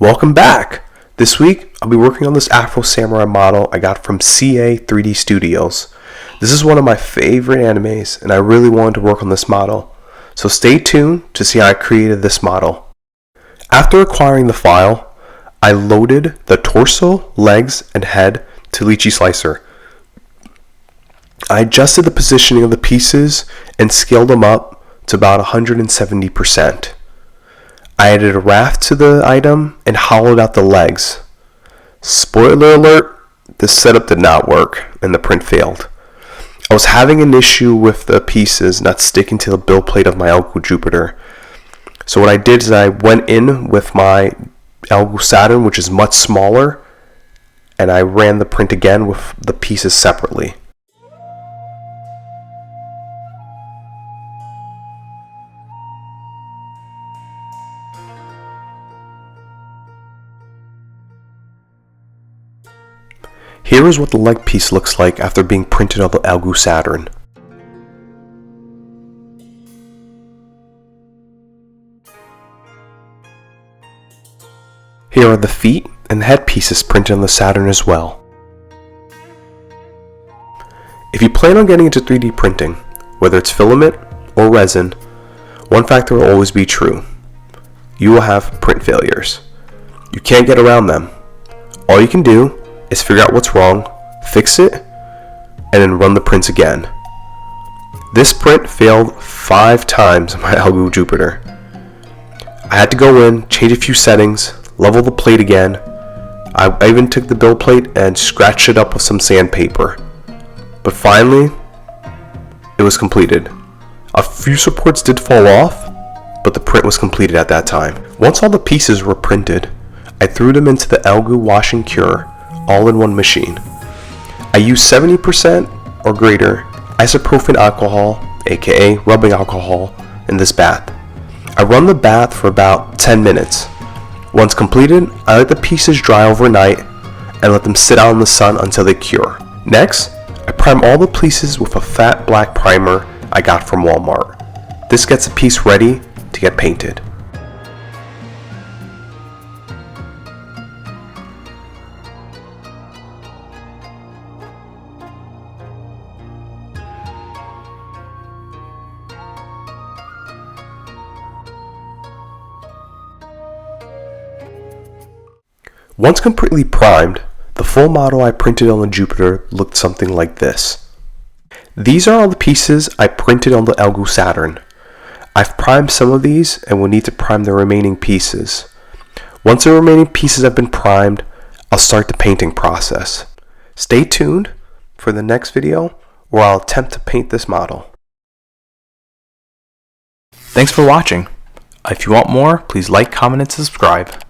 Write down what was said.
Welcome back! This week, I'll be working on this Afro Samurai model I got from CA 3D Studios. This is one of my favorite animes, and I really wanted to work on this model. So stay tuned to see how I created this model. After acquiring the file, I loaded the torso, legs, and head to Lychee Slicer. I adjusted the positioning of the pieces and scaled them up to about 170%. I added a raft to the item and hollowed out the legs. Spoiler alert, this setup did not work and the print failed. I was having an issue with the pieces not sticking to the build plate of my Elgu Jupiter. So what I did is I went in with my Elgu Saturn, which is much smaller, and I ran the print again with the pieces separately. Here is what the leg piece looks like after being printed on the Elgu Saturn. Here are the feet and the head pieces printed on the Saturn as well. If you plan on getting into 3D printing, whether it's filament or resin, one factor will always be true. You will have print failures. You can't get around them. All you can do is figure out what's wrong, fix it, and then run the prints again. This print failed 5 times on my Elgu Jupiter. I had to go in, change a few settings, level the plate again. I even took the build plate and scratched it up with some sandpaper. But finally, it was completed. A few supports did fall off, but the print was completed at that time. Once all the pieces were printed, I threw them into the Elgu Wash and Cure all in one machine. I used 70% or greater isopropyl alcohol, aka rubbing alcohol, in this bath. I run the bath for about 10 minutes. Once completed, I let the pieces dry overnight and let them sit out in the sun until they cure. Next, I prime all the pieces with a fat black primer I got from Walmart. This gets the piece ready to get painted. Once completely primed, the full model I printed on the Jupiter looked something like this. These are all the pieces I printed on the Elgu Saturn. I've primed some of these and will need to prime the remaining pieces. Once the remaining pieces have been primed, I'll start the painting process. Stay tuned for the next video where I'll attempt to paint this model. Thanks for watching. If you want more, please like, comment, and subscribe.